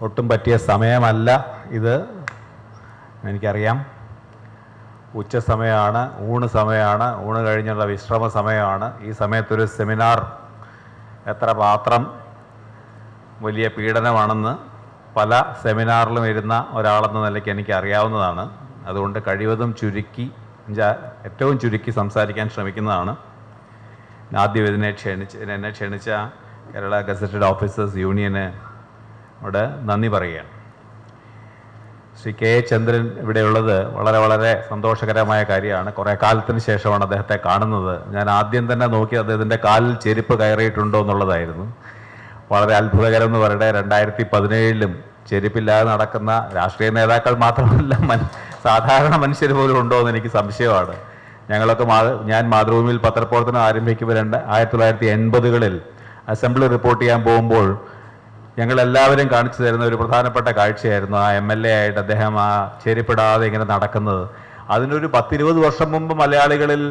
ഒട്ടും പറ്റിയ സമയമല്ല ഇത്, എനിക്കറിയാം. ഉച്ച സമയമാണ്, ഊണ് സമയമാണ്, ഊണ് കഴിഞ്ഞുള്ള വിശ്രമ സമയമാണ്. ഈ സമയത്തൊരു സെമിനാർ എത്ര മാത്രം വലിയ പീഡനമാണെന്ന് പല സെമിനാറിലും ഇരുന്ന ഒരാളെന്ന നിലയ്ക്ക് എനിക്ക് അറിയാവുന്നതാണ്. അതുകൊണ്ട് കഴിവതും ഏറ്റവും ചുരുക്കി സംസാരിക്കാൻ ശ്രമിക്കുന്നതാണ്. ആദ്യം എന്നെ ക്ഷണിച്ച കേരള ഗസറ്റഡ് ഓഫീസേഴ്സ് യൂണിയനോട് നന്ദി പറയുകയാണ്. ശ്രീ കെ ചന്ദ്രൻ ഇവിടെയുള്ളത് വളരെ വളരെ സന്തോഷകരമായ കാര്യമാണ്. കുറേ കാലത്തിന് ശേഷമാണ് അദ്ദേഹത്തെ കാണുന്നത്. ഞാൻ ആദ്യം തന്നെ നോക്കി അദ്ദേഹത്തിൻ്റെ കാലിൽ ചെരുപ്പ് കയറിയിട്ടുണ്ടോ എന്നുള്ളതായിരുന്നു. വളരെ അത്ഭുതകരം എന്ന് പറയട്ടെ, 2017 ചെരുപ്പില്ലാതെ നടക്കുന്ന രാഷ്ട്രീയ നേതാക്കൾ മാത്രമല്ല, സാധാരണ മനുഷ്യർ പോലും ഉണ്ടോ എന്ന് എനിക്ക് സംശയമാണ്. ഞാൻ മാതൃഭൂമിയിൽ പത്രപ്രവർത്തനം ആരംഭിക്കുമ്പോൾ 1980കളിൽ അസംബ്ലി റിപ്പോർട്ട് ചെയ്യാൻ പോകുമ്പോൾ ഞങ്ങളെല്ലാവരും കാണിച്ചു തരുന്ന ഒരു പ്രധാനപ്പെട്ട കാഴ്ചയായിരുന്നു ആ MLA ആയിട്ട് അദ്ദേഹം ആ ചെരുപ്പിടാതെ ഇങ്ങനെ നടക്കുന്നത്. അതിനൊരു 10-20 വർഷം മുമ്പ് മലയാളികളിൽ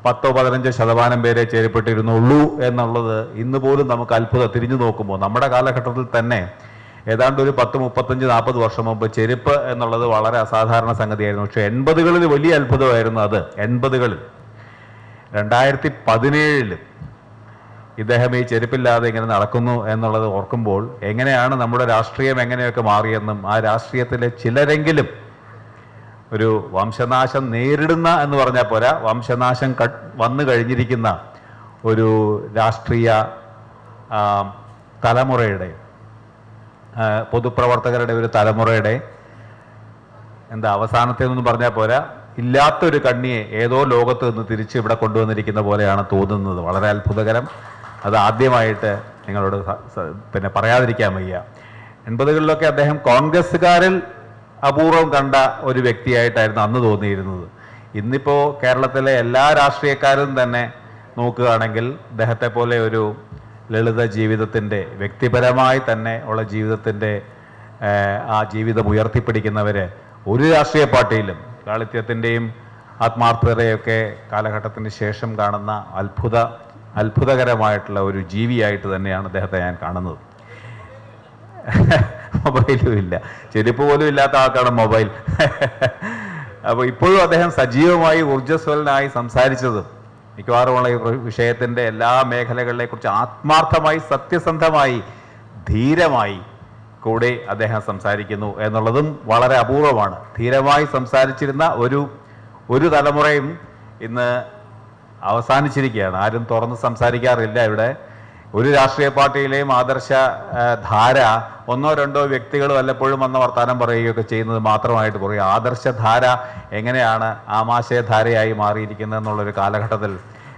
10-15% പേരെ ചെരുപ്പിട്ടിരുന്നുള്ളൂ എന്നുള്ളത് ഇന്ന് പോലും നമുക്ക് അത്ഭുതം. തിരിഞ്ഞു നോക്കുമ്പോൾ നമ്മുടെ കാലഘട്ടത്തിൽ തന്നെ ഏതാണ്ട് ഒരു 10-35-40 വർഷം മുമ്പ് ചെരുപ്പ് എന്നുള്ളത് വളരെ അസാധാരണ സംഗതിയായിരുന്നു. പക്ഷേ 80കളിൽ വലിയ അത്ഭുതമായിരുന്നു അത്. 80കളിൽ 2017 ഇദ്ദേഹം ഈ ചെരുപ്പില്ലാതെ ഇങ്ങനെ നടക്കുന്നു എന്നുള്ളത് ഓർക്കുമ്പോൾ എങ്ങനെയാണ് നമ്മുടെ രാഷ്ട്രീയം എങ്ങനെയൊക്കെ മാറിയെന്നും ആ രാഷ്ട്രീയത്തിലെ ചിലരെങ്കിലും ഒരു വംശനാശം നേരിടുന്ന എന്ന് പറഞ്ഞാൽ പോരാ, വംശനാശം വന്നു കഴിഞ്ഞിരിക്കുന്ന ഒരു രാഷ്ട്രീയ തലമുറയുടെ, പൊതുപ്രവർത്തകരുടെ ഒരു തലമുറയുടെ അവസാനത്തേന്നൊന്നും പറഞ്ഞാൽ പോരാ, ഇല്ലാത്തൊരു കണ്ണിയെ ഏതോ ലോകത്ത് നിന്ന് തിരിച്ച് ഇവിടെ കൊണ്ടുവന്നിരിക്കുന്ന പോലെയാണ് തോന്നുന്നത്. വളരെ അത്ഭുതകരം. അത് ആദ്യമായിട്ട് നിങ്ങളോട് പറയാതിരിക്കാൻ വയ്യ. 80കളിലൊക്കെ അദ്ദേഹം കോൺഗ്രസ്സുകാരിൽ അപൂർവം കണ്ട ഒരു വ്യക്തിയായിട്ടായിരുന്നു അന്ന് തോന്നിയിരുന്നത്. ഇന്നിപ്പോൾ കേരളത്തിലെ എല്ലാ രാഷ്ട്രീയക്കാരും തന്നെ നോക്കുകയാണെങ്കിൽ അദ്ദേഹത്തെ പോലെ ഒരു ലളിത ജീവിതത്തിൻ്റെ, വ്യക്തിപരമായി തന്നെ ഉള്ള ജീവിതത്തിൻ്റെ ആ ജീവിതം ഉയർത്തിപ്പിടിക്കുന്നവർ ഒരു രാഷ്ട്രീയ പാർട്ടിയിലും ലാളിത്യത്തിൻ്റെയും ആത്മാർത്ഥതയൊക്കെ കാലഘട്ടത്തിന് ശേഷം കാണുന്ന അത്ഭുതകരമായിട്ടുള്ള ഒരു ജീവിയായിട്ട് തന്നെയാണ് അദ്ദേഹത്തെ ഞാൻ കാണുന്നത്. മൊബൈലും ഇല്ല, ചെരുപ്പ് പോലും ഇല്ലാത്ത ആൾക്കാണ് മൊബൈൽ. അപ്പോൾ ഇപ്പോഴും അദ്ദേഹം സജീവമായി ഊർജ്ജസ്വലനായി സംസാരിച്ചതും മിക്കവാറുമുള്ള ഈ വിഷയത്തിൻ്റെ എല്ലാ മേഖലകളെക്കുറിച്ച് ആത്മാർത്ഥമായി, സത്യസന്ധമായി, ധീരമായി കൂടെ അദ്ദേഹം സംസാരിക്കുന്നു എന്നുള്ളതും വളരെ അപൂർവമാണ്. ധീരമായി സംസാരിച്ചിരുന്ന ഒരു തലമുറയും ഇന്ന് അവസാനിച്ചിരിക്കുകയാണ്. ആരും തുറന്ന് സംസാരിക്കാറില്ല. ഇവിടെ ഒരു രാഷ്ട്രീയ പാർട്ടിയിലെയും ആദർശ ധാര 1-2 വ്യക്തികൾ വല്ലപ്പോഴും വന്ന വർത്തമാനം പറയുകയൊക്കെ ചെയ്യുന്നത് മാത്രമായിട്ട് പറയും. ആദർശധാര എങ്ങനെയാണ് ആമാശയധാരയായി മാറിയിരിക്കുന്നത് എന്നുള്ളൊരു കാലഘട്ടത്തിൽ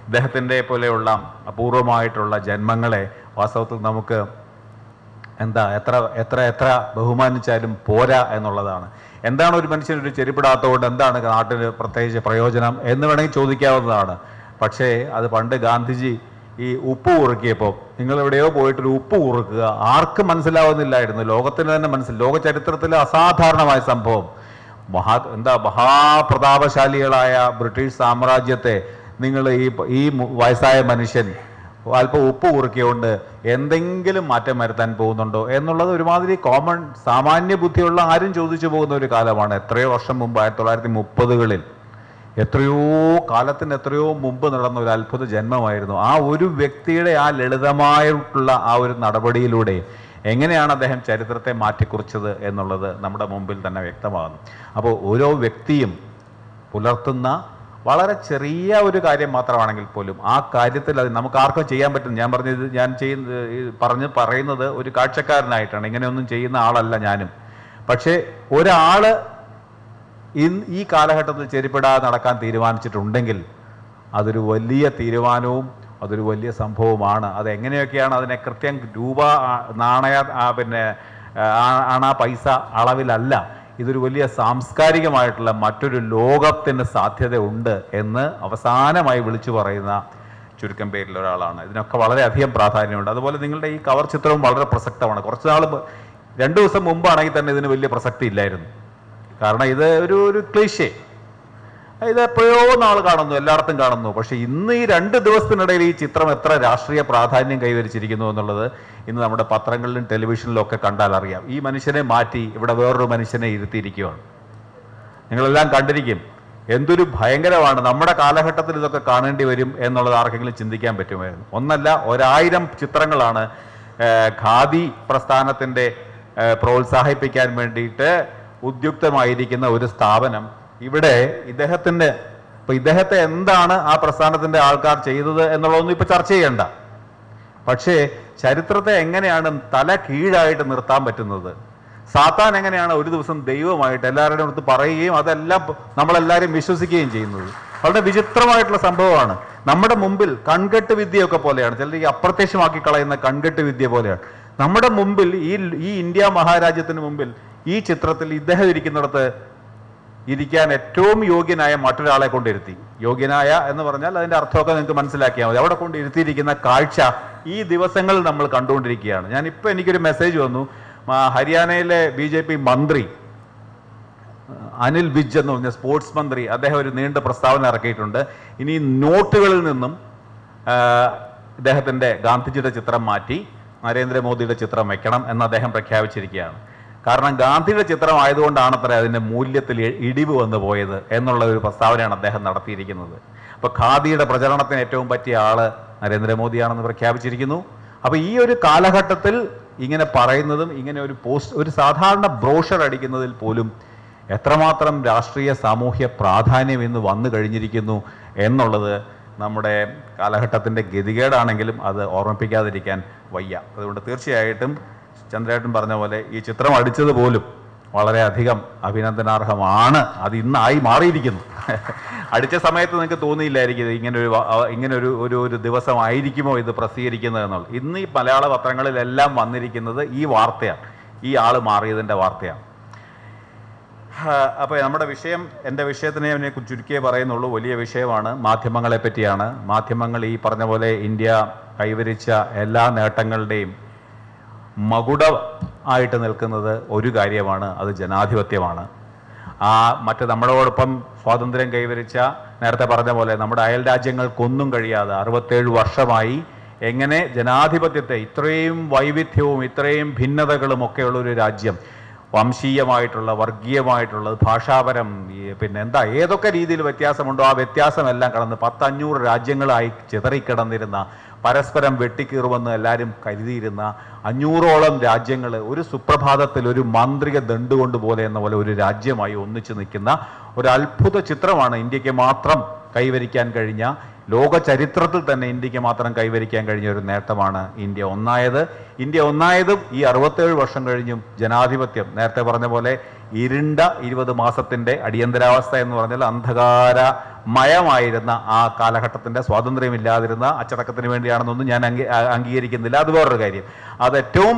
ഇദ്ദേഹത്തിൻ്റെ പോലെയുള്ള അപൂർവമായിട്ടുള്ള ജന്മങ്ങളെ വാസ്തവത്തിൽ നമുക്ക് എത്ര ബഹുമാനിച്ചാലും പോരാ എന്നുള്ളതാണ്. എന്താണ് ഒരു മനുഷ്യനൊരു ചെരുപ്പിടാത്തതുകൊണ്ട് എന്താണ് നാട്ടിന് പ്രത്യേകിച്ച് പ്രയോജനം എന്ന് വേണമെങ്കിൽ ചോദിക്കാവുന്നതാണ്. പക്ഷേ അത് പണ്ട് ഗാന്ധിജി ഈ ഉപ്പ് കുറുക്കിയപ്പോൾ, നിങ്ങൾ എവിടെയോ പോയിട്ടൊരു ഉപ്പ് കുറുക്കുക, ആർക്കും മനസ്സിലാവുന്നില്ലായിരുന്നു. ലോകത്തിന് തന്നെ ലോക ചരിത്രത്തിലെ അസാധാരണമായ സംഭവം. മഹാപ്രതാപശാലികളായ ബ്രിട്ടീഷ് സാമ്രാജ്യത്തെ നിങ്ങൾ ഈ വയസ്സായ മനുഷ്യൻ അല്പം ഉപ്പ് കുറുക്കിയോണ്ട് എന്തെങ്കിലും മാറ്റം വരുത്താൻ പോകുന്നുണ്ടോ എന്നുള്ളത് ഒരുമാതിരി കോമൺ സാമാന്യ ബുദ്ധിയുള്ള ആരും ചോദിച്ചു പോകുന്ന ഒരു കാലമാണ്. എത്രയോ വർഷം മുമ്പ് 1930കളിൽ എത്രയോ മുമ്പ് നടന്ന ഒരു അത്ഭുത ജന്മമായിരുന്നു. ആ ഒരു വ്യക്തിയുടെ ആ ലളിതമായിട്ടുള്ള ആ ഒരു നടപടിയിലൂടെ എങ്ങനെയാണ് അദ്ദേഹം ചരിത്രത്തെ മാറ്റിക്കുറിച്ചത് എന്നുള്ളത് നമ്മുടെ മുമ്പിൽ തന്നെ വ്യക്തമാകുന്നു. അപ്പോൾ ഓരോ വ്യക്തിയും പുലർത്തുന്ന വളരെ ചെറിയ ഒരു കാര്യം മാത്രമാണെങ്കിൽ പോലും ആ കാര്യത്തിൽ അത് നമുക്ക് ആർക്കും ചെയ്യാൻ പറ്റും. ഞാൻ പറയുന്നത് ഒരു കാഴ്ചക്കാരനായിട്ടാണ്, ഇങ്ങനെയൊന്നും ചെയ്യുന്ന ആളല്ല ഞാനും. പക്ഷേ ഒരാള് ഈ കാലഘട്ടത്തിൽ ചെരുപ്പിടാതെ നടക്കാൻ തീരുമാനിച്ചിട്ടുണ്ടെങ്കിൽ അതൊരു വലിയ തീരുമാനവും അതൊരു വലിയ സംഭവമാണ്. അതെങ്ങനെയൊക്കെയാണ് അതിനെ കൃത്യം രൂപ, നാണയ, അണ, പൈസ അളവിലല്ല. ഇതൊരു വലിയ സാംസ്കാരികമായിട്ടുള്ള മറ്റൊരു ലോകത്തിന് സാധ്യതയുണ്ട് എന്ന് അവസാനമായി വിളിച്ചു പറയുന്ന ചുരുക്കം പേരിൽ ഒരാളാണ്. ഇതിനൊക്കെ വളരെയധികം പ്രാധാന്യമുണ്ട്. അതുപോലെ നിങ്ങളുടെ ഈ കവർ ചിത്രവും വളരെ പ്രസക്തമാണ്. കുറച്ച് നാൾ 2 ദിവസം മുമ്പാണെങ്കിൽ തന്നെ ഇതിന് വലിയ പ്രസക്തി ഇല്ലായിരുന്നു. കാരണം ഇത് ഒരു ക്ലീഷേ, ഇത് എപ്പോഴോ നാൾ കാണുന്നു, എല്ലായിടത്തും കാണുന്നു. പക്ഷെ ഇന്ന് ഈ 2 ദിവസത്തിനിടയിൽ ഈ ചിത്രം എത്ര രാഷ്ട്രീയ പ്രാധാന്യം കൈവരിച്ചിരിക്കുന്നു എന്നുള്ളത് ഇന്ന് നമ്മുടെ പത്രങ്ങളിലും ടെലിവിഷനിലും ഒക്കെ കണ്ടാൽ അറിയാം. ഈ മനുഷ്യനെ മാറ്റി ഇവിടെ വേറൊരു മനുഷ്യനെ ഇരുത്തിയിരിക്കുകയാണ്. നിങ്ങളെല്ലാം കണ്ടിരിക്കും. എന്തൊരു ഭയങ്കരമാണ്. നമ്മുടെ കാലഘട്ടത്തിൽ ഇതൊക്കെ കാണേണ്ടി വരും എന്നുള്ളത് ആർക്കെങ്കിലും ചിന്തിക്കാൻ പറ്റുമായിരുന്നു. ഒന്നല്ല, 1000 ചിത്രങ്ങളാണ് ഖാദി പ്രസ്ഥാനത്തിൻ്റെ പ്രോത്സാഹിപ്പിക്കാൻ വേണ്ടിയിട്ട് ഉദ്യുക്തമായിരിക്കുന്ന ഒരു സ്ഥാപനം ഇവിടെ ഇദ്ദേഹത്തെ എന്താണ് ആ പ്രസ്ഥാനത്തിന്റെ ആൾക്കാർ ചെയ്തത് എന്നുള്ളതൊന്നും ഇപ്പൊ ചർച്ച ചെയ്യണ്ട. പക്ഷേ ചരിത്രത്തെ എങ്ങനെയാണ് തല കീഴായിട്ട് നിർത്താൻ പറ്റുന്നത്, സാത്താൻ എങ്ങനെയാണ് ഒരു ദിവസം ദൈവമായിട്ട് എല്ലാവരുടെയും അടുത്ത് പറയുകയും അതെല്ലാം നമ്മളെല്ലാവരും വിശ്വസിക്കുകയും ചെയ്യുന്നത്, വളരെ വിചിത്രമായിട്ടുള്ള സംഭവമാണ്. നമ്മുടെ മുമ്പിൽ കൺകെട്ട് വിദ്യയൊക്കെ പോലെയാണ്, ചിലർ ഈ അപ്രത്യക്ഷമാക്കി കളയുന്ന കൺകെട്ട് വിദ്യ പോലെയാണ്. നമ്മുടെ മുമ്പിൽ ഈ ഇന്ത്യ മഹാരാജ്യത്തിന് മുമ്പിൽ ഈ ചിത്രത്തിൽ ഇദ്ദേഹം ഇരിക്കുന്നിടത്ത് ഇരിക്കാൻ ഏറ്റവും യോഗ്യനായ മറ്റൊരാളെ കൊണ്ടിരുത്തി. യോഗ്യനായ എന്ന് പറഞ്ഞാൽ അതിന്റെ അർത്ഥമൊക്കെ നിങ്ങൾക്ക് മനസ്സിലാക്കിയാൽ മതി. അവിടെ കൊണ്ട് ഇരുത്തിയിരിക്കുന്ന കാഴ്ച ഈ ദിവസങ്ങളിൽ നമ്മൾ കണ്ടുകൊണ്ടിരിക്കുകയാണ്. എനിക്കൊരു മെസ്സേജ് വന്നു. ഹരിയാനയിലെ BJP മന്ത്രി അനിൽ വിജ് എന്ന് പറഞ്ഞ സ്പോർട്സ് മന്ത്രി, അദ്ദേഹം ഒരു നീണ്ട പ്രസ്താവന ഇറക്കിയിട്ടുണ്ട്. ഇനി നോട്ടുകളിൽ നിന്നും ഇദ്ദേഹത്തിന്റെ ഗാന്ധിജിയുടെ ചിത്രം മാറ്റി നരേന്ദ്രമോദിയുടെ ചിത്രം വെക്കണം എന്ന് അദ്ദേഹം പ്രഖ്യാപിച്ചിരിക്കുകയാണ്. കാരണം ഗാന്ധിയുടെ ചിത്രം ആയതുകൊണ്ടാണത്രേ അതിന്റെ മൂല്യത്തിൽ ഇടിവ് വന്നു പോയത് എന്നുള്ള ഒരു പ്രസ്താവനയാണ് അദ്ദേഹം നടത്തിയിരിക്കുന്നത്. അപ്പൊ ഖാദിയുടെ പ്രചരണത്തിന് ഏറ്റവും പറ്റിയ ആള് നരേന്ദ്രമോദിയാണെന്ന് പ്രഖ്യാപിച്ചിരിക്കുന്നു. അപ്പൊ ഈ ഒരു കാലഘട്ടത്തിൽ ഇങ്ങനെ പറയുന്നതും ഇങ്ങനെ ഒരു സാധാരണ ബ്രോഷർ അടിക്കുന്നതിൽ പോലും എത്രമാത്രം രാഷ്ട്രീയ സാമൂഹ്യ പ്രാധാന്യം ഇന്ന് വന്നു കഴിഞ്ഞിരിക്കുന്നു എന്നുള്ളത് നമ്മുടെ കാലഘട്ടത്തിന്റെ ഗതികേടാണെങ്കിലും അത് ഓർമ്മിപ്പിക്കാതിരിക്കാൻ വയ്യ. അതുകൊണ്ട് തീർച്ചയായിട്ടും ചന്ദ്രേട്ടൻ പറഞ്ഞ പോലെ ഈ ചിത്രം അടിച്ചത് പോലും വളരെയധികം അഭിനന്ദനാർഹമാണ്. അത് ഇന്നായി മാറിയിരിക്കുന്നു. അടിച്ച സമയത്ത് നിങ്ങൾക്ക് തോന്നിയില്ലായിരിക്കും ഇങ്ങനെ ഒരു ദിവസമായിരിക്കുമോ ഇത് പ്രസിദ്ധീകരിക്കുന്നത് എന്നുള്ളത്. ഇന്ന് ഈ മലയാള പത്രങ്ങളിലെല്ലാം വന്നിരിക്കുന്നത് ഈ വാർത്തയാണ്, ഈ ആള് മാറിയതിൻ്റെ വാർത്തയാണ്. അപ്പോൾ എൻ്റെ വിഷയത്തിനെ ചുരുക്കിയേ പറയുന്നുള്ളൂ. വലിയ വിഷയമാണ്, മാധ്യമങ്ങളെ പറ്റിയാണ്. മാധ്യമങ്ങൾ ഈ പറഞ്ഞ പോലെ ഇന്ത്യ കൈവരിച്ച എല്ലാ നേട്ടങ്ങളുടെയും മകുട ആയിട്ട് നിൽക്കുന്നത് ഒരു കാര്യമാണ്, അത് ജനാധിപത്യമാണ്. നമ്മളോടൊപ്പം സ്വാതന്ത്ര്യം കൈവരിച്ച, നേരത്തെ പറഞ്ഞ പോലെ നമ്മുടെ അയൽ രാജ്യങ്ങൾക്കൊന്നും കഴിയാതെ 67 വർഷമായി എങ്ങനെ ജനാധിപത്യത്തെ, ഇത്രയും വൈവിധ്യവും ഇത്രയും ഭിന്നതകളും ഒക്കെയുള്ള ഒരു രാജ്യം, വംശീയമായിട്ടുള്ള, വർഗീയമായിട്ടുള്ള, ഭാഷാപരം, ഏതൊക്കെ രീതിയിൽ വ്യത്യാസമുണ്ടോ ആ വ്യത്യാസമെല്ലാം കടന്ന് 500 രാജ്യങ്ങളായി ചിതറിക്കിടന്നിരുന്ന, പരസ്പരം വെട്ടിക്കീറുമെന്ന് എല്ലാവരും കരുതിയിരുന്ന 500ഓളം രാജ്യങ്ങൾ ഒരു സുപ്രഭാതത്തിൽ ഒരു മാന്ത്രിക ദണ്ടുകൊണ്ട് പോലെ എന്ന പോലെ ഒരു രാജ്യമായി ഒന്നിച്ചു നിൽക്കുന്ന ഒരു അത്ഭുത ചിത്രമാണ് ഇന്ത്യക്ക് മാത്രം കൈവരിക്കാൻ കഴിഞ്ഞ, ലോക ചരിത്രത്തിൽ തന്നെ ഇന്ത്യക്ക് മാത്രം കൈവരിക്കാൻ കഴിഞ്ഞ ഒരു നേട്ടമാണ് ഇന്ത്യ ഒന്നായതും ഈ 67 വർഷം കഴിഞ്ഞും ജനാധിപത്യം, നേരത്തെ പറഞ്ഞ പോലെ ഇരുണ്ട 20 മാസത്തിന്റെ അടിയന്തരാവസ്ഥ എന്ന് പറഞ്ഞാൽ അന്ധകാരമയമായിരുന്ന ആ കാലഘട്ടത്തിന്റെ സ്വാതന്ത്ര്യമില്ലാതിരുന്ന അച്ചടക്കത്തിന് വേണ്ടിയാണെന്നൊന്നും ഞാൻ അംഗീകരിക്കുന്നില്ല. അത് വേറൊരു കാര്യം. അതേറ്റവും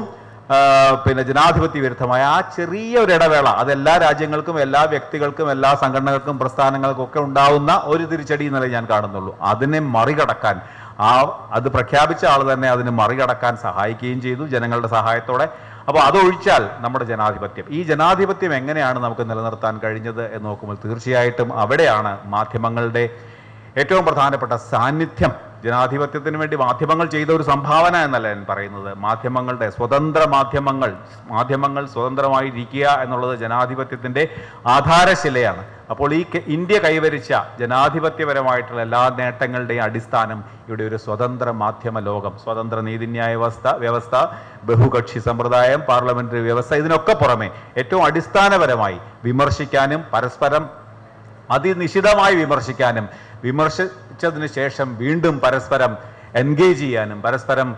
ജനാധിപത്യ വിരുദ്ധമായ ആ ചെറിയ ഒരു ഇടവേള, അതെല്ലാ രാജ്യങ്ങൾക്കും, എല്ലാ വ്യക്തികൾക്കും, എല്ലാ സംഘടനകൾക്കും, പ്രസ്ഥാനങ്ങൾക്കും ഒക്കെ ഉണ്ടാവുന്ന ഒരു തിരിച്ചടി എന്നല്ലേ ഞാൻ കാണുന്നുള്ളൂ. അതിനെ മറികടക്കാൻ അത് പ്രഖ്യാപിച്ച ആൾ തന്നെ അതിനെ മറികടക്കാൻ സഹായിക്കുകയും ചെയ്തു ജനങ്ങളുടെ സഹായത്തോടെ. അപ്പോൾ അതൊഴിച്ചാൽ നമ്മുടെ ഈ ജനാധിപത്യം എങ്ങനെയാണ് നമുക്ക് നിലനിർത്താൻ കഴിഞ്ഞത് എന്ന് നോക്കുമ്പോൾ തീർച്ചയായിട്ടും അവിടെയാണ് മാധ്യമങ്ങളുടെ ഏറ്റവും പ്രധാനപ്പെട്ട സാന്നിധ്യം. ജനാധിപത്യത്തിന് വേണ്ടി മാധ്യമങ്ങൾ ചെയ്ത ഒരു സംഭാവന എന്നല്ല ഞാൻ പറയുന്നത്. സ്വതന്ത്ര മാധ്യമങ്ങൾ സ്വതന്ത്രമായിരിക്കുക എന്നുള്ളത് ജനാധിപത്യത്തിൻ്റെ ആധാരശിലയാണ്. അപ്പോൾ ഈ ഇന്ത്യ കൈവരിച്ച ജനാധിപത്യപരമായിട്ടുള്ള എല്ലാ നേട്ടങ്ങളുടെയും അടിസ്ഥാനം ഇവിടെ ഒരു സ്വതന്ത്ര മാധ്യമ ലോകം, സ്വതന്ത്ര നീതിന്യായ വ്യവസ്ഥ, ബഹുകക്ഷി സമ്പ്രദായം, പാർലമെന്ററി വ്യവസ്ഥ, ഇതിനൊക്കെ പുറമെ ഏറ്റവും അടിസ്ഥാനപരമായി വിമർശിക്കാനും പരസ്പരം അതിനിശിതമായി വിമർശിച്ചതിന് ശേഷം വീണ്ടും പരസ്പരം എൻഗേജ് ചെയ്യാനും, പരസ്പരം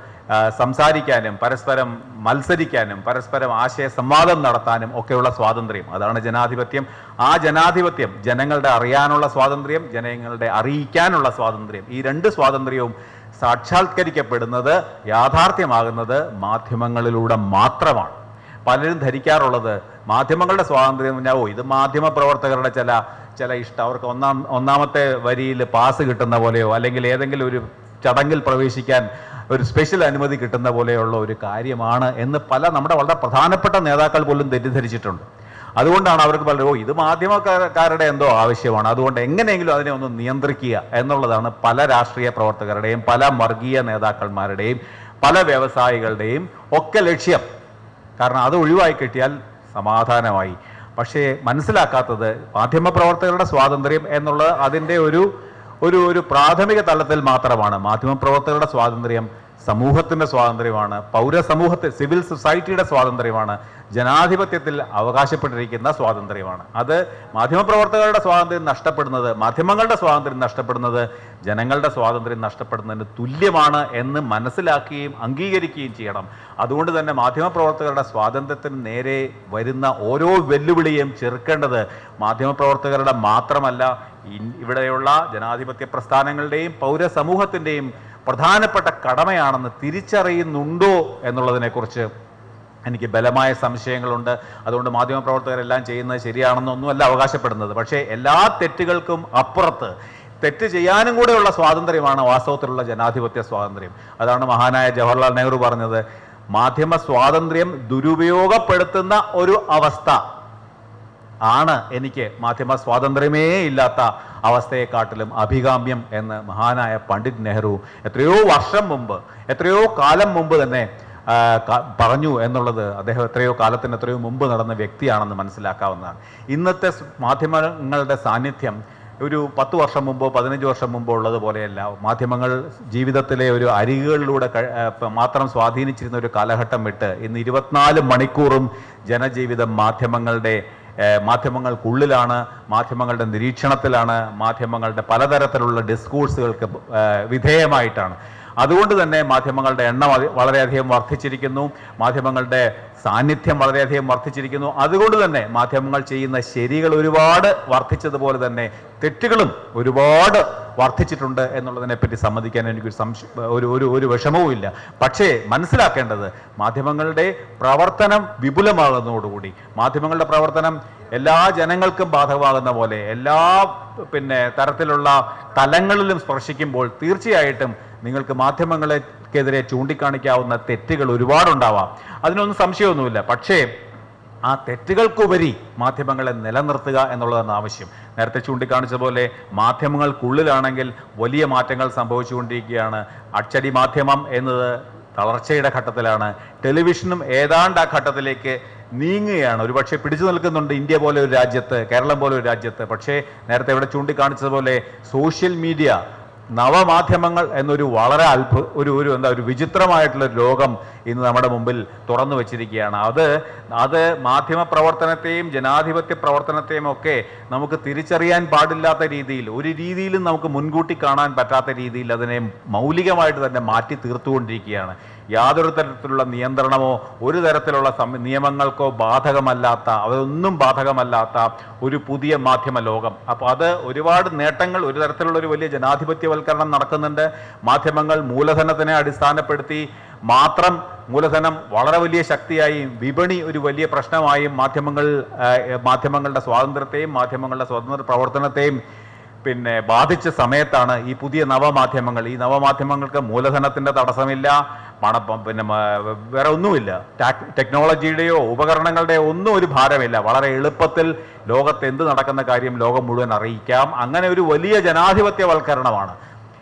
സംസാരിക്കാനും, പരസ്പരം മത്സരിക്കാനും, പരസ്പരം ആശയ സംവാദം നടത്താനും ഒക്കെയുള്ള സ്വാതന്ത്ര്യം, അതാണ് ജനാധിപത്യം. ആ ജനാധിപത്യം ജനങ്ങളുടെ അറിയാനുള്ള സ്വാതന്ത്ര്യം, ജനങ്ങളുടെ അറിയിക്കാനുള്ള സ്വാതന്ത്ര്യം, ഈ 2 സ്വാതന്ത്ര്യവും സാക്ഷാത്കരിക്കപ്പെടുന്നത്, യാഥാർത്ഥ്യമാകുന്നത് മാധ്യമങ്ങളിലൂടെ മാത്രമാണ്. പലരും ധരിക്കാറുള്ളത് മാധ്യമങ്ങളുടെ സ്വാതന്ത്ര്യം ഇത് മാധ്യമ പ്രവർത്തകരുടെ ചില ഇഷ്ടം, അവർക്ക് ഒന്നാമത്തെ വരിയിൽ പാസ് കിട്ടുന്ന പോലെയോ അല്ലെങ്കിൽ ഏതെങ്കിലും ഒരു ചടങ്ങിൽ പ്രവേശിക്കാൻ ഒരു സ്പെഷ്യൽ അനുമതി കിട്ടുന്ന പോലെയുള്ള ഒരു കാര്യമാണ് എന്ന് നമ്മുടെ വളരെ പ്രധാനപ്പെട്ട നേതാക്കൾ പോലും തെറ്റിദ്ധരിച്ചിട്ടുണ്ട്. അതുകൊണ്ടാണ് അവർക്ക് പലരും ഇത് മാധ്യമക്കാരുടെ എന്തോ ആവശ്യമാണ്, അതുകൊണ്ട് എങ്ങനെയെങ്കിലും അതിനെ ഒന്ന് നിയന്ത്രിക്കുക എന്നുള്ളതാണ് പല രാഷ്ട്രീയ പ്രവർത്തകരുടെയും പല വർഗീയ നേതാക്കന്മാരുടെയും പല വ്യവസായികളുടെയും ഒക്കെ ലക്ഷ്യം. കാരണം അത് ഒഴിവായി കിട്ടിയാൽ സമാധാനമായി. പക്ഷേ മനസ്സിലാക്കാത്തത് മാധ്യമപ്രവർത്തകരുടെ സ്വാതന്ത്ര്യം എന്നുള്ളത് അതിൻ്റെ ഒരു പ്രാഥമിക തലത്തിൽ മാത്രമാണ്. മാധ്യമപ്രവർത്തകരുടെ സ്വാതന്ത്ര്യം സമൂഹത്തിൻ്റെ സ്വാതന്ത്ര്യമാണ്, സിവിൽ സൊസൈറ്റിയുടെ സ്വാതന്ത്ര്യമാണ്, ജനാധിപത്യത്തിൽ അവകാശപ്പെട്ടിരിക്കുന്ന സ്വാതന്ത്ര്യമാണ്. അത് മാധ്യമപ്രവർത്തകരുടെ സ്വാതന്ത്ര്യം നഷ്ടപ്പെടുന്നത്, മാധ്യമങ്ങളുടെ സ്വാതന്ത്ര്യം നഷ്ടപ്പെടുന്നത് ജനങ്ങളുടെ സ്വാതന്ത്ര്യം നഷ്ടപ്പെടുന്നതിന് തുല്യമാണ് എന്ന് മനസ്സിലാക്കുകയും അംഗീകരിക്കുകയും ചെയ്യണം. അതുകൊണ്ട് തന്നെ മാധ്യമപ്രവർത്തകരുടെ സ്വാതന്ത്ര്യത്തിന് നേരെ വരുന്ന ഓരോ വെല്ലുവിളിയും ചെറുക്കേണ്ടത് മാധ്യമപ്രവർത്തകരുടെ മാത്രമല്ല, ഇവിടെയുള്ള ജനാധിപത്യ പ്രസ്ഥാനങ്ങളുടെയും പൗരസമൂഹത്തിൻ്റെയും പ്രധാനപ്പെട്ട കടമയാണെന്ന് തിരിച്ചറിയുന്നുണ്ടോ എന്നുള്ളതിനെക്കുറിച്ച് എനിക്ക് ബലമായ സംശയങ്ങളുണ്ട്. അതുകൊണ്ട് മാധ്യമപ്രവർത്തകരെല്ലാം ചെയ്യുന്നത് ശരിയാണെന്നൊന്നുമല്ല അവകാശപ്പെടുന്നത്. പക്ഷേ എല്ലാ തെറ്റുകൾക്കും അപ്പുറത്ത് തെറ്റ് ചെയ്യാനും കൂടെയുള്ള സ്വാതന്ത്ര്യമാണ് വാസ്തവത്തിലുള്ള ജനാധിപത്യ സ്വാതന്ത്ര്യം. അതാണ് മഹാനായ ജവഹർലാൽ നെഹ്റു പറഞ്ഞത്, മാധ്യമ സ്വാതന്ത്ര്യം ദുരുപയോഗപ്പെടുത്തുന്ന ഒരു അവസ്ഥ ആണ് എനിക്ക് മാധ്യമ സ്വാതന്ത്ര്യമേ ഇല്ലാത്ത അവസ്ഥയെക്കാട്ടിലും അഭികാമ്യം എന്ന് മഹാനായ പണ്ഡിറ്റ് നെഹ്റു എത്രയോ വർഷം മുമ്പ്, എത്രയോ കാലം മുമ്പ് തന്നെ പറഞ്ഞു എന്നുള്ളത് അദ്ദേഹം എത്രയോ മുമ്പ് നടന്ന വ്യക്തിയാണെന്ന് മനസ്സിലാക്കാവുന്നതാണ്. ഇന്നത്തെ മാധ്യമങ്ങളുടെ സാന്നിധ്യം ഒരു 10 വർഷം മുമ്പോ 15 വർഷം മുമ്പോ ഉള്ളതുപോലെയല്ല. മാധ്യമങ്ങൾ ജീവിതത്തിലെ ഒരു അരികുകളിലൂടെ മാത്രം സ്വാധീനിച്ചിരുന്ന ഒരു കാലഘട്ടം വിട്ട് ഇന്ന് 24 മണിക്കൂറും ജനജീവിതം മാധ്യമങ്ങൾക്കുള്ളിലാണ്, മാധ്യമങ്ങളുടെ നിരീക്ഷണത്തിലാണ്, മാധ്യമങ്ങളുടെ പലതരത്തിലുള്ള ഡിസ്കൂഴ്സുകൾക്ക് വിധേയമായിട്ടാണ്. അതുകൊണ്ട് തന്നെ മാധ്യമങ്ങളുടെ എണ്ണം വളരെയധികം വർദ്ധിച്ചിരിക്കുന്നു, മാധ്യമങ്ങളുടെ സാന്നിധ്യം വളരെയധികം വർദ്ധിച്ചിരിക്കുന്നു. അതുകൊണ്ട് തന്നെ മാധ്യമങ്ങൾ ചെയ്യുന്ന ശരികൾ ഒരുപാട് വർദ്ധിച്ചതുപോലെ തന്നെ തെറ്റുകളും ഒരുപാട് വർദ്ധിച്ചിട്ടുണ്ട് എന്നുള്ളതിനെപ്പറ്റി സമ്മതിക്കാൻ എനിക്കൊരു വിഷമവുമില്ല. പക്ഷേ മനസ്സിലാക്കേണ്ടത് മാധ്യമങ്ങളുടെ പ്രവർത്തനം വിപുലമാകുന്നതോടുകൂടി, മാധ്യമങ്ങളുടെ പ്രവർത്തനം എല്ലാ ജനങ്ങൾക്കും ബാധകമാകുന്ന പോലെ എല്ലാ തരത്തിലുള്ള തലങ്ങളിലും സ്പർശിക്കുമ്പോൾ തീർച്ചയായിട്ടും നിങ്ങൾക്ക് മാധ്യമങ്ങൾക്കെതിരെ ചൂണ്ടിക്കാണിക്കാവുന്ന തെറ്റുകൾ ഒരുപാടുണ്ടാവാം, അതിനൊന്നും സംശയമൊന്നുമില്ല. പക്ഷേ ആ തെറ്റുകൾക്കുപരി മാധ്യമങ്ങളെ നിലനിർത്തുക എന്നുള്ളതാണ് ആവശ്യം. നേരത്തെ ചൂണ്ടിക്കാണിച്ച പോലെ മാധ്യമങ്ങൾക്കുള്ളിലാണെങ്കിൽ വലിയ മാറ്റങ്ങൾ സംഭവിച്ചുകൊണ്ടിരിക്കുകയാണ്. അച്ചടി മാധ്യമം എന്നത് തളർച്ചയുടെ ഘട്ടത്തിലാണ്, ടെലിവിഷനും ഏതാണ്ട് ആ ഘട്ടത്തിലേക്ക് നീങ്ങുകയാണ്. ഒരുപക്ഷെ പിടിച്ചു നിൽക്കുന്നുണ്ട് ഇന്ത്യ പോലെ ഒരു രാജ്യത്ത്, കേരളം പോലെ ഒരു രാജ്യത്ത്. പക്ഷേ നേരത്തെ ഇവിടെ ചൂണ്ടിക്കാണിച്ചതുപോലെ സോഷ്യൽ മീഡിയ, നവമാധ്യമങ്ങൾ എന്നൊരു വളരെ ഒരു വിചിത്രമായിട്ടുള്ള ലോകം ഇന്ന് നമ്മുടെ മുമ്പിൽ തുറന്നു വച്ചിരിക്കുകയാണ്. അത് മാധ്യമ പ്രവർത്തനത്തെയും ജനാധിപത്യ പ്രവർത്തനത്തെയും ഒക്കെ നമുക്ക് തിരിച്ചറിയാൻ പാടില്ലാത്ത രീതിയിൽ, ഒരു രീതിയിലും നമുക്ക് മുൻകൂട്ടി കാണാൻ പറ്റാത്ത രീതിയിൽ അതിനെ മൗലികമായിട്ട് തന്നെ മാറ്റി തീർത്തുകൊണ്ടിരിക്കുകയാണ്. യാതൊരു തരത്തിലുള്ള നിയന്ത്രണമോ ഒരു തരത്തിലുള്ള നിയമങ്ങൾക്കോ ബാധകമല്ലാത്ത, അതൊന്നും ബാധകമല്ലാത്ത ഒരു പുതിയ മാധ്യമ ലോകം. അപ്പോൾ അത് ഒരുപാട് നേട്ടങ്ങൾ, ഒരു തരത്തിലുള്ള ഒരു വലിയ ജനാധിപത്യവൽക്കരണം നടക്കുന്നുണ്ട്. മാധ്യമങ്ങൾ മൂലധനത്തിനെ അടിസ്ഥാനപ്പെടുത്തി മാത്രം, മൂലധനം വളരെ വലിയ ശക്തിയായി, വിപണി ഒരു വലിയ പ്രശ്നമായും മാധ്യമങ്ങളുടെ സ്വാതന്ത്ര്യത്തെയും മാധ്യമങ്ങളുടെ സ്വതന്ത്ര പ്രവർത്തനത്തെയും ബാധിച്ച സമയത്താണ് ഈ പുതിയ നവമാധ്യമങ്ങൾ. ഈ നവമാധ്യമങ്ങൾക്ക് മൂലധനത്തിൻ്റെ തടസ്സമില്ല, വേറെ ഒന്നുമില്ല, ടെക്നോളജിയുടെയോ ഉപകരണങ്ങളുടെയോ ഒന്നും ഒരു ഭാരമില്ല. വളരെ എളുപ്പത്തിൽ ലോകത്ത് എന്ത് നടക്കുന്ന കാര്യം ലോകം മുഴുവൻ അറിയിക്കാം. അങ്ങനെ ഒരു വലിയ ജനാധിപത്യവൽക്കരണമാണ്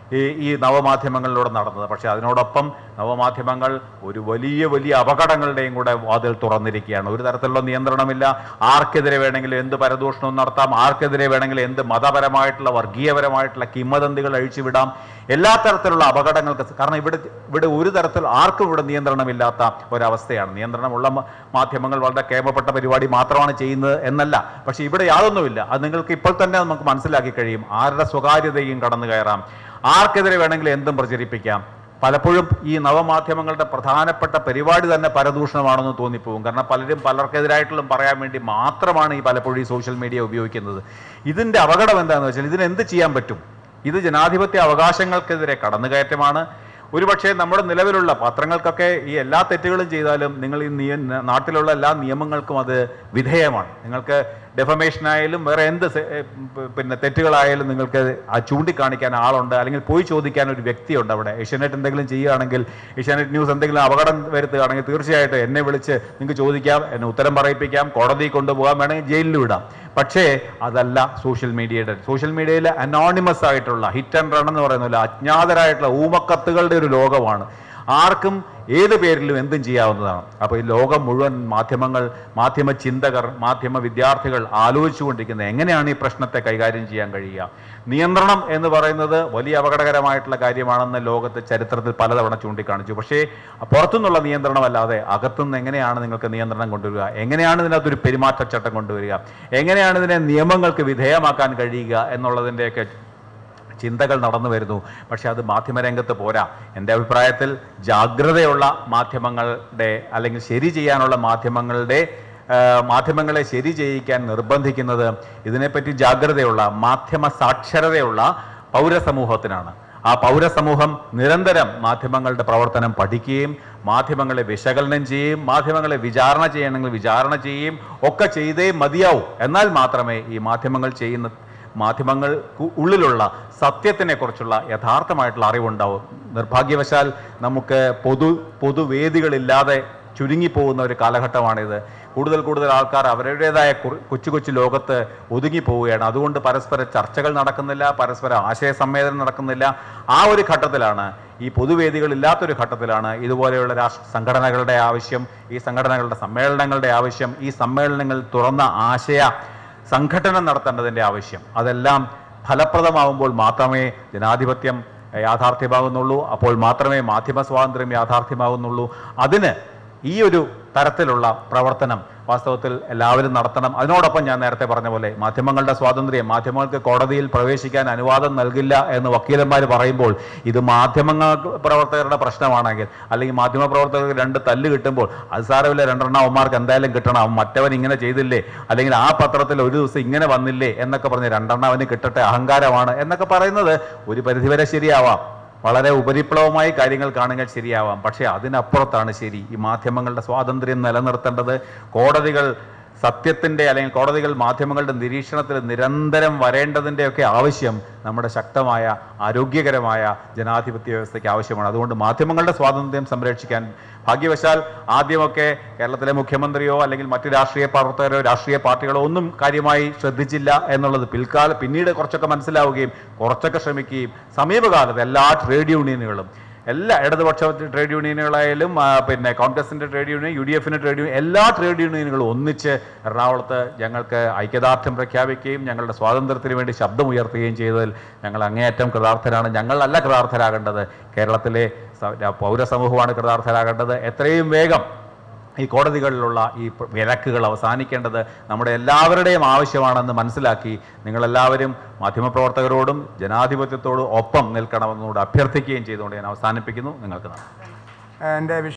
ഈ നവമാധ്യമങ്ങളിലൂടെ നടന്നത്. പക്ഷേ അതിനോടൊപ്പം നവമാധ്യമങ്ങൾ ഒരു വലിയ അപകടങ്ങളുടെയും കൂടെ വാതിൽ തുറന്നിരിക്കുകയാണ്. ഒരു തരത്തിലുള്ള നിയന്ത്രണമില്ല. ആർക്കെതിരെ വേണമെങ്കിലും എന്ത് പരദൂഷണവും നടത്താം, ആർക്കെതിരെ വേണമെങ്കിലും എന്ത് മതപരമായിട്ടുള്ള വർഗീയപരമായിട്ടുള്ള കിംവദന്തികൾ അഴിച്ചുവിടാം. എല്ലാ തരത്തിലുള്ള അപകടങ്ങൾക്ക്, കാരണം ഇവിടെ ഒരു തരത്തിൽ ആർക്കും ഇവിടെ നിയന്ത്രണമില്ലാത്ത ഒരവസ്ഥയാണ്. നിയന്ത്രണമുള്ള മാധ്യമങ്ങൾ വളരെ കേമപ്പെട്ട പരിപാടി മാത്രമാണ് ചെയ്യുന്നത് എന്നല്ല, പക്ഷേ ഇവിടെ യാതൊന്നുമില്ല. അത് നിങ്ങൾക്ക് ഇപ്പോൾ തന്നെ നമുക്ക് മനസ്സിലാക്കി കഴിയും. ആരുടെ സ്വകാര്യതയും കടന്നു കയറാം, ആർക്കെതിരെ വേണമെങ്കിലും എന്തും പ്രചരിപ്പിക്കാം. പലപ്പോഴും ഈ നവമാധ്യമങ്ങളുടെ പ്രധാനപ്പെട്ട പരിപാടി തന്നെ പരദൂഷണമാണെന്ന് തോന്നിപ്പോകും. കാരണം പലർക്കെതിരായിട്ടുള്ള പറയാൻ വേണ്ടി മാത്രമാണ് പലപ്പോഴും ഈ സോഷ്യൽ മീഡിയ ഉപയോഗിക്കുന്നത്. ഇതിൻ്റെ അപകടം എന്താണെന്ന് വെച്ചാൽ ഇതിനെന്ത് ചെയ്യാൻ പറ്റും? ഇത് ജനാധിപത്യ അവകാശങ്ങൾക്കെതിരെ കടന്നുകയറ്റമാണ്. ഒരുപക്ഷെ നമ്മുടെ നിലവിലുള്ള പത്രങ്ങൾക്കൊക്കെ ഈ എല്ലാ തെറ്റുകളും ചെയ്താലും നിങ്ങൾ ഈ നാട്ടിലുള്ള എല്ലാ നിയമങ്ങൾക്കും അത് വിധേയമാണ്. നിങ്ങൾക്ക് ഡെഫമേഷൻ ആയാലും വേറെ എന്ത് പിന്നെ തെറ്റുകളായാലും നിങ്ങൾക്ക് ആ ചൂണ്ടിക്കാണിക്കാൻ ആളുണ്ട്, അല്ലെങ്കിൽ പോയി ചോദിക്കാൻ ഒരു വ്യക്തിയുണ്ട് അവിടെ. ഏഷ്യാനെറ്റ് എന്തെങ്കിലും ചെയ്യുകയാണെങ്കിൽ, ഏഷ്യാനെറ്റ് ന്യൂസ് എന്തെങ്കിലും അപകടം വരുത്തുകയാണെങ്കിൽ തീർച്ചയായിട്ടും എന്നെ വിളിച്ച് നിങ്ങൾക്ക് ചോദിക്കാം, എന്നെ ഉത്തരം പറയിപ്പിക്കാം, കോടതിയിൽ കൊണ്ടുപോകാം, വേണമെങ്കിൽ ജയിലിൽ വിടാം. പക്ഷേ അതല്ല സോഷ്യൽ മീഡിയയിൽ അനോണിമസ് ആയിട്ടുള്ള ഹിറ്റ് ആൻഡ് റൺ എന്ന് പറയുന്നില്ല, അജ്ഞാതരായിട്ടുള്ള ഊമക്കത്തുകളുടെ ഒരു ലോകമാണ്. ആർക്കും ഏത് പേരിലും എന്തും ചെയ്യാവുന്നതാണ്. അപ്പോൾ ഈ ലോകം മുഴുവൻ മാധ്യമ ചിന്തകർ, മാധ്യമ വിദ്യാർത്ഥികൾ ആലോചിച്ചുകൊണ്ടിരിക്കുന്നത് എങ്ങനെയാണ് ഈ പ്രശ്നത്തെ കൈകാര്യം ചെയ്യാൻ കഴിയുക. നിയന്ത്രണം എന്ന് പറയുന്നത് വലിയ അപകടകരമായിട്ടുള്ള കാര്യമാണെന്ന് ലോകത്ത് ചരിത്രത്തിൽ പലതവണ ചൂണ്ടിക്കാണിച്ചു. പക്ഷേ പുറത്തുനിന്നുള്ള നിയന്ത്രണമല്ലാതെ അകത്തുനിന്ന് എങ്ങനെയാണ് നിങ്ങൾക്ക് നിയന്ത്രണം കൊണ്ടുവരിക, എങ്ങനെയാണ് ഇതിനകത്തൊരു പെരുമാറ്റച്ചട്ടം കൊണ്ടുവരിക, എങ്ങനെയാണ് ഇതിനെ നിയമങ്ങൾക്ക് വിധേയമാക്കാൻ കഴിയുക എന്നുള്ളതിൻ്റെയൊക്കെ ചിന്തകൾ നടന്നു വരുന്നു. പക്ഷെ അത് മാധ്യമരംഗത്ത് പോരാ. എൻ്റെ അഭിപ്രായത്തിൽ ജാഗ്രതയുള്ള മാധ്യമങ്ങളുടെ, അല്ലെങ്കിൽ ശരി ചെയ്യാനുള്ള മാധ്യമങ്ങളെ ശരി ചെയ്യിക്കാൻ നിർബന്ധിക്കുന്നത് ഇതിനെപ്പറ്റി ജാഗ്രതയുള്ള, മാധ്യമ സാക്ഷരതയുള്ള പൗരസമൂഹത്തിനാണ്. ആ പൗരസമൂഹം നിരന്തരം മാധ്യമങ്ങളുടെ പ്രവർത്തനം പഠിക്കുകയും മാധ്യമങ്ങളെ വിശകലനം ചെയ്യുകയും മാധ്യമങ്ങളെ വിചാരണ ചെയ്യണമെങ്കിൽ വിചാരണ ചെയ്യുകയും ഒക്കെ ചെയ്തേ മതിയാവൂ. എന്നാൽ മാത്രമേ ഈ മാധ്യമങ്ങൾ ഉള്ളിലുള്ള സത്യത്തിനെ കുറിച്ചുള്ള യഥാർത്ഥമായിട്ടുള്ള അറിവുണ്ടാവും. നിർഭാഗ്യവശാൽ നമുക്ക് പൊതുവേദികളില്ലാതെ ചുരുങ്ങിപ്പോകുന്ന ഒരു കാലഘട്ടമാണിത്. കൂടുതൽ ആൾക്കാർ അവരുടേതായ കൊച്ചു ലോകത്ത് ഒതുങ്ങിപ്പോവുകയാണ്. അതുകൊണ്ട് പരസ്പര ചർച്ചകൾ നടക്കുന്നില്ല, പരസ്പര ആശയസമ്മേളനം നടക്കുന്നില്ല. ആ ഒരു ഘട്ടത്തിലാണ്, ഈ പൊതുവേദികളില്ലാത്തൊരു ഘട്ടത്തിലാണ് ഇതുപോലെയുള്ള സംഘടനകളുടെ ആവശ്യം, ഈ സംഘടനകളുടെ സമ്മേളനങ്ങളുടെ ആവശ്യം, ഈ സമ്മേളനങ്ങൾ തുറന്ന സംഘടന നടത്തേണ്ടതിൻ്റെ ആവശ്യം. അതെല്ലാം ഫലപ്രദമാവുമ്പോൾ മാത്രമേ ജനാധിപത്യം യാഥാർത്ഥ്യമാകുന്നുള്ളൂ. അപ്പോൾ മാത്രമേ മാധ്യമ സ്വാതന്ത്ര്യം യാഥാർത്ഥ്യമാകുന്നുള്ളൂ. അതിന് ഈ ഒരു തരത്തിലുള്ള പ്രവർത്തനം വാസ്തവത്തിൽ എല്ലാവരും നടത്തണം. അതിനോടൊപ്പം ഞാൻ നേരത്തെ പറഞ്ഞ പോലെ മാധ്യമങ്ങളുടെ സ്വാതന്ത്ര്യം, മാധ്യമങ്ങൾക്ക് കോടതിയിൽ പ്രവേശിക്കാൻ അനുവാദം നൽകില്ല എന്ന് വക്കീലന്മാർ പറയുമ്പോൾ ഇത് പ്രവർത്തകരുടെ പ്രശ്നമാണെങ്കിൽ, അല്ലെങ്കിൽ മാധ്യമ പ്രവർത്തകർക്ക് 2 തല്ല് കിട്ടുമ്പോൾ അത് സാരമില്ല, 2 എണ്ണം അവന്മാർക്ക് എന്തായാലും കിട്ടണം, മറ്റവൻ ഇങ്ങനെ ചെയ്തില്ലേ, അല്ലെങ്കിൽ ആ പത്രത്തിൽ ഒരു ദിവസം ഇങ്ങനെ വന്നില്ലേ എന്നൊക്കെ പറഞ്ഞ് 2 എണ്ണം അവന് കിട്ടട്ടെ, അഹങ്കാരമാണ് എന്നൊക്കെ പറയുന്നത് ഒരു പരിധിവരെ ശരിയാവാം. വളരെ ഉപരിപ്ലവമായി കാര്യങ്ങൾ കാണുക ശരിയാവാം. പക്ഷേ അതിനപ്പുറത്താണ് ശരി. ഈ മാധ്യമങ്ങളുടെ സ്വാതന്ത്ര്യം നിലനിർത്തേണ്ടത് കോടതികൾ സത്യത്തിൻ്റെ, അല്ലെങ്കിൽ കോടതികൾ മാധ്യമങ്ങളുടെ നിരീക്ഷണത്തിൽ നിരന്തരം വരേണ്ടതിൻ്റെയൊക്കെ ആവശ്യം നമ്മുടെ ശക്തമായ ആരോഗ്യകരമായ ജനാധിപത്യ വ്യവസ്ഥയ്ക്ക് ആവശ്യമാണ്. അതുകൊണ്ട് മാധ്യമങ്ങളുടെ സ്വാതന്ത്ര്യം സംരക്ഷിക്കാൻ ഭാഗ്യവശാൽ ആദ്യമൊക്കെ കേരളത്തിലെ മുഖ്യമന്ത്രിയോ അല്ലെങ്കിൽ മറ്റു രാഷ്ട്രീയ പ്രവർത്തകരോ രാഷ്ട്രീയ പാർട്ടികളോ ഒന്നും കാര്യമായി ശ്രദ്ധിച്ചില്ല എന്നുള്ളത് പിന്നീട് കുറച്ചൊക്കെ മനസ്സിലാവുകയും കുറച്ചൊക്കെ ശ്രമിക്കുകയും സമീപകാലത്ത് എല്ലാ ട്രേഡ് യൂണിയനുകളും, എല്ലാ ഇടതുപക്ഷ ട്രേഡ് യൂണിയനുകളായാലും പിന്നെ കോൺഗ്രസിൻ്റെ trade union, UDF trade union, എല്ലാ ട്രേഡ് യൂണിയനുകളും ഒന്നിച്ച് എറണാകുളത്ത് ഞങ്ങൾക്ക് ഐക്യദാർഢ്യം പ്രഖ്യാപിക്കുകയും ഞങ്ങളുടെ സ്വാതന്ത്ര്യത്തിന് വേണ്ടി ശബ്ദമുയർത്തുകയും ചെയ്തതിൽ ഞങ്ങൾ അങ്ങേയറ്റം കൃതാർത്ഥരാണ്. ഞങ്ങളല്ല കൃതാർത്ഥരാകേണ്ടത്, കേരളത്തിലെ പൗരസമൂഹമാണ് കൃതാർത്ഥരാകേണ്ടത്. എത്രയും വേഗം ഈ കോടതികളിലുള്ള ഈ വിലക്കുകൾ അവസാനിക്കേണ്ടത് നമ്മുടെ എല്ലാവരുടെയും ആവശ്യമാണെന്ന് മനസ്സിലാക്കി നിങ്ങളെല്ലാവരും മാധ്യമപ്രവർത്തകരോടും ജനാധിപത്യത്തോടും ഒപ്പം നിൽക്കണമെന്നുകൂടെ അഭ്യർത്ഥിക്കുകയും ചെയ്തുകൊണ്ട് ഞാൻ അവസാനിപ്പിക്കുന്നു. നിങ്ങൾക്ക് നന്ദി.